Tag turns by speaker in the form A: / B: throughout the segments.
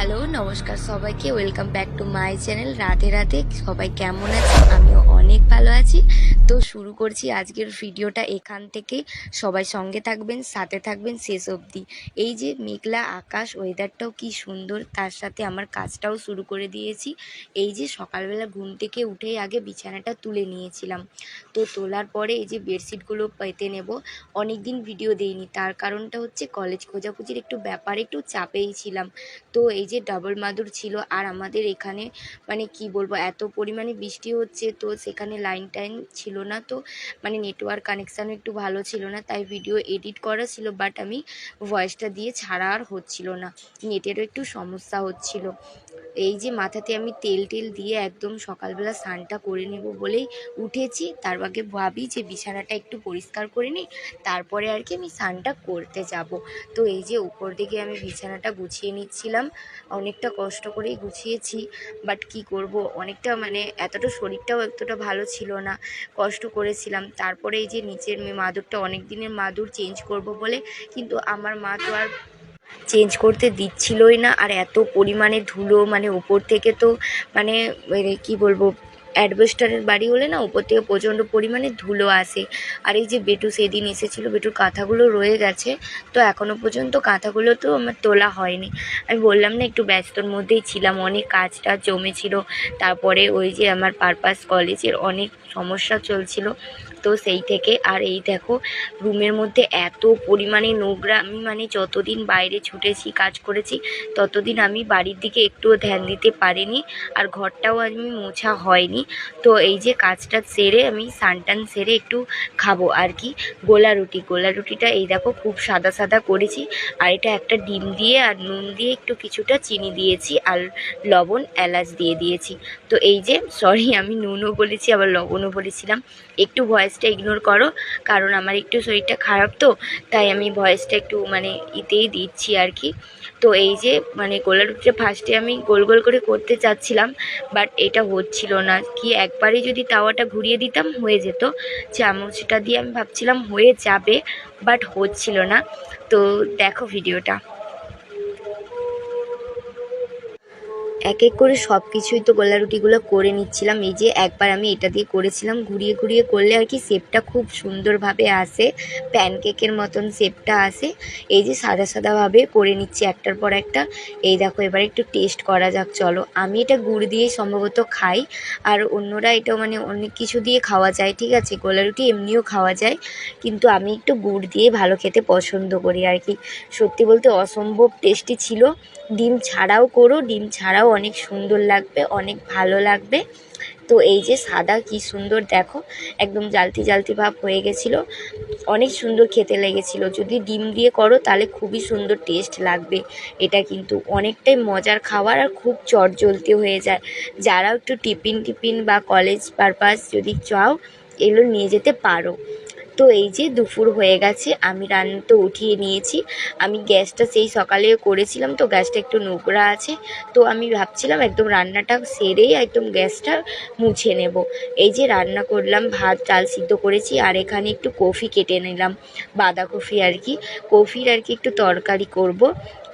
A: Hello, নমস্কার সবাইকে। Welcome back to my channel. Radhe Radhe. সবাই কেমন আছেন? আমিও অনেক ভালো আছি। তো শুরু করছি আজকের ভিডিওটা এখান থেকে। সবাই সঙ্গে থাকবেন, সাথে থাকবেন শেষ অবধি। এই যে মেঘলা আকাশ, ওয়েদারটাও কি সুন্দর, তার সাথে আমার কাজটাও শুরু করে দিয়েছি। এই যে সকালবেলা ঘুম থেকে উঠেই আগে বিছানাটা তুলে নিয়েছিলাম। তো তোলার পরে এই যে বেডশিটগুলো পেতে নেব। অনেক দিন ভিডিও দেইনি, তার কারণটা হচ্ছে কলেজ খোঁজাখুঁজির একটু ব্যাপারে একটু চাপেই ছিলাম। তো এই যে ডাবল মাদুর ছিল, আর আমাদের এখানে মানে কি বলবো, এত পরিমাণে বৃষ্টি হচ্ছে, তো সেখানে লাইন টাইন ছিল না, তো মানে নেটওয়ার্ক কানেকশানও একটু ভালো ছিল না, তাই ভিডিও এডিট করা ছিল, বাট আমি ভয়েসটা দিয়ে ছাড়া আর হচ্ছিল না, নেটেরও একটু সমস্যা হচ্ছিল। এই যে মাথাতে আমি তেল টেল দিয়ে একদম সকালবেলা স্নানটা করে নেব বলেই উঠেছি। তার আগে ভাবি যে বিছানাটা একটু পরিষ্কার করে নিই, তারপরে আর কি আমি স্নানটা করতে যাব। তো এই যে উপর দিকে আমি বিছানাটা গুছিয়ে নিচ্ছিলাম, অনেকটা কষ্ট করেই গুছিয়েছি, বাট কি করব, অনেকটা মানে এতটা শরীরটাও এতটা ভালো ছিল না, কষ্ট করেছিলাম। তারপরে এই যে নিচের মাদুরটা অনেক দিনের মাদুর চেঞ্জ করব বলে, কিন্তু আমার মা তো আর চেঞ্জ করতে দিচ্ছিলই না। আর এত পরিমাণে ধুলো, মানে উপর থেকে তো মানে কি বলবো, অ্যাডবেস্টারের বাড়ি হলে না উপর থেকে প্রচণ্ড পরিমাণে ধুলো আসে। আর এই যে বেটু সেদিন এসেছিলো, বেটুর কাঁথাগুলো রয়ে গেছে, তো এখনও পর্যন্ত কাঁথাগুলো তো আমার তোলা হয়নি। আমি বললাম না, একটু ব্যস্তর মধ্যেই ছিলাম, অনেক কাজটা জমেছিল। তারপরে ওই যে আমার পারপাস কলেজের অনেক সমস্যা চলছিল, তো সেই থেকে। আর এই দেখো, রুমের মধ্যে এত পরিমাণে নোংরা, আমি মানে যতদিন বাইরে ছুটেছি কাজ করেছি, ততদিন আমি বাড়ির দিকে একটুও ধ্যান দিতে পারিনি, আর ঘরটাও আমি মোছা হয়নি। তো এই যে কাজটা সেরে আমি স্নান সেরে একটু খাবো আর কি, গোলা রুটিটা এই দেখো খুব সাদা সাদা করেছি। আর এটা একটা ডিম দিয়ে আর নুন দিয়ে একটু কিছুটা চিনি দিয়েছি, আর লবণ এলাচ দিয়ে দিয়েছি। তো এই যে সরি, আমি নুনও বলেছি আবার লবণও বলেছিলাম, একটু ভয়েসটা ইগনোর করো, কারণ আমার একটু শরীরটা খারাপ, তো তাই আমি ভয়েসটা একটু মানে ইতেই দিচ্ছি আর কি। তো এই যে মানে গোলা রুটিটা ফার্স্টে আমি গোল গোল করে করতে চাচ্ছিলাম, বাট এটা হচ্ছিল না, কি একবারে যদি তাওয়াটা ঘুরিয়ে দিতাম হয়ে যেত। চামচটা দিয়ে আমি ভাবছিলাম হয়ে যাবে, বাট হচ্ছিল না। তো দেখো ভিডিওটা। এক এক করে সব কিছুই তো গোলা রুটিগুলো করে নিচ্ছিলাম। এই যে একবার আমি এটা দিয়ে করেছিলাম, ঘুরিয়ে ঘুরিয়ে করলে আর কি শেপটা খুব সুন্দরভাবে আসে, প্যানকেকের মতন শেপটা আসে। এই যে সাদা সাদাভাবে করে নিচ্ছি একটার পর একটা। এই দেখো, এবার একটু টেস্ট করা যাক, চলো। আমি এটা গুড় দিয়ে সম্ভবত খাই, আর অন্যরা এটা মানে অনেক কিছু দিয়ে খাওয়া যায়, ঠিক আছে, গোলা রুটি এমনিও খাওয়া যায়, কিন্তু আমি একটু গুড় দিয়ে ভালো খেতে পছন্দ করি আর কি। সত্যি বলতে অসম্ভব টেস্টি ছিল। ডিম ছাড়াও করো, ডিম ছাড়াও অনেক সুন্দর লাগবে, অনেক ভালো লাগবে। তো এই যে সাদা কি সুন্দর দেখো, একদম জালতি জালতি ভাব হয়ে গেছিলো, অনেক সুন্দর খেতে লেগেছিলো। যদি ডিম দিয়ে করো তাহলে খুবই সুন্দর টেস্ট লাগবে। এটা কিন্তু অনেকটাই মজার খাবার, আর খুব চটজলদি হয়ে যায়। যারা একটু টিফিন বা কলেজ পারপাস যদি চাও, এগুলো নিয়ে যেতে পারো। তো এই যে দুপুর হয়ে গেছে, আমি রান্না তো উঠিয়ে নিয়েছি। আমি গ্যাসটা সেই সকালে করেছিলাম, তো গ্যাসটা একটু নোংরা আছে, তো আমি ভাবছিলাম একদম রান্নাটা সেরেই একদম গ্যাসটা মুছে নেব। এই যে রান্না করলাম, ভাত ডাল সিদ্ধ করেছি, আর এখানে একটু কফি কেটে নিলাম, বাঁধাকপি আর কি, কফির আর কি একটু তরকারি করব।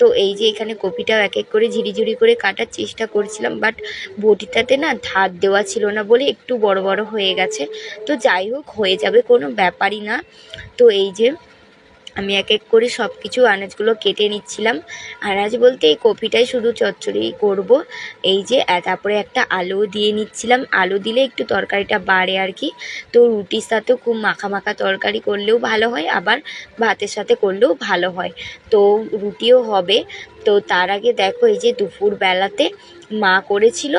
A: তো এই যে এখানে কপিটাও এক এক করে ঝিরিঝিরি করে কাটার চেষ্টা করছিলাম, বাট বটিটাতে না ধার দেওয়া ছিল না বলে একটু বড় বড় হয়ে গেছে। তো যাই হোক, হয়ে যাবে, কোনো ব্যাপারই না। তো এই যে আমি এক এক করে সব কিছু আনাজগুলো কেটে নিচ্ছিলাম। আনাজ বলতে এই কপিটাই শুধু চচ্চড়ি করব। এই যে তারপরে একটা আলু দিয়ে নিচ্ছিলাম, আলু দিলে একটু তরকারিটা বাড়ে আর কি। তো রুটির সাথেও খুব মাখা মাখা তরকারি করলেও ভালো হয়, আবার ভাতের সাথে করলেও ভালো হয়। তো রুটিও হবে। তো তার আগে দেখো, এই যে দুপুরবেলাতে মা করেছিল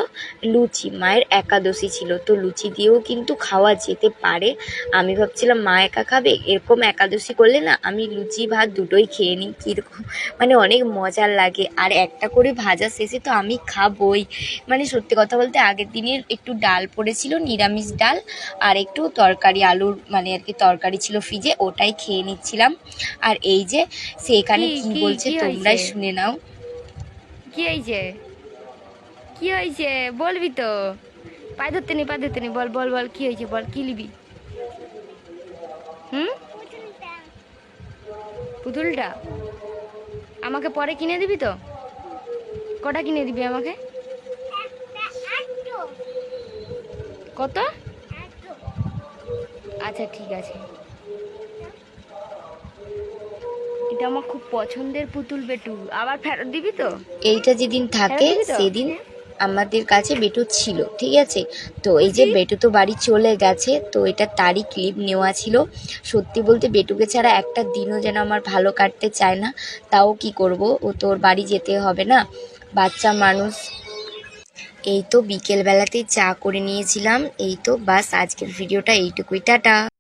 A: লুচি, মায়ের একাদশী ছিল, তো লুচি দিয়েও কিন্তু খাওয়া যেতে পারে। আমি ভাবছিলাম মা একা খাবে, এরকম একাদশী করলে না আমি লুচি ভাত দুটোই খেয়ে নিই, কীরকম মানে অনেক মজার লাগে। আর একটা করে ভাজা শেষে তো আমি খাবই। মানে সত্যি কথা বলতে আগের দিনের একটু ডাল পড়েছিল, নিরামিষ ডাল, আর একটু তরকারি আলুর মানে আর কি তরকারি ছিল ফ্রিজে, ওটাই খেয়ে নিচ্ছিলাম। আর এই যে সেখানে কি বলছে তোমরাই শুনে নাও।
B: কি হয়েছে? কি হয়েছে বলবি তো? পায়ে ধরতে নি, বল বল বল, কি হয়েছে বল, কি লিবি? হুম, পুতুলটা আমাকে পরে কিনে দিবি তো? কটা কিনে দিবি আমাকে? কত? আচ্ছা ঠিক আছে। এটা আমার খুব পছন্দের পুতুল বেটু, আবার ফেরত দিবি তো?
A: এইটা যেদিন থাকে
B: দিবি তো?
A: সেদিন আমাদের কাছে বেটু ছিল, ঠিক আছে। তো এই যে বেটু তো বাড়ি চলে গেছে, তো এটা তারই ক্লিপ নেওয়া ছিল। সত্যি বলতে বেটুকে ছাড়া একটা দিনও যেন আমার ভালো কাটতে চায় না। তাও কি করব, ও তোর বাড়ি যেতে হবে না, বাচ্চা মানুষ। এই তো বিকেলবেলাতেই চা করে নিয়েছিলাম। এই তো বাস, আজকের ভিডিওটা এইটুকুই, টাটা।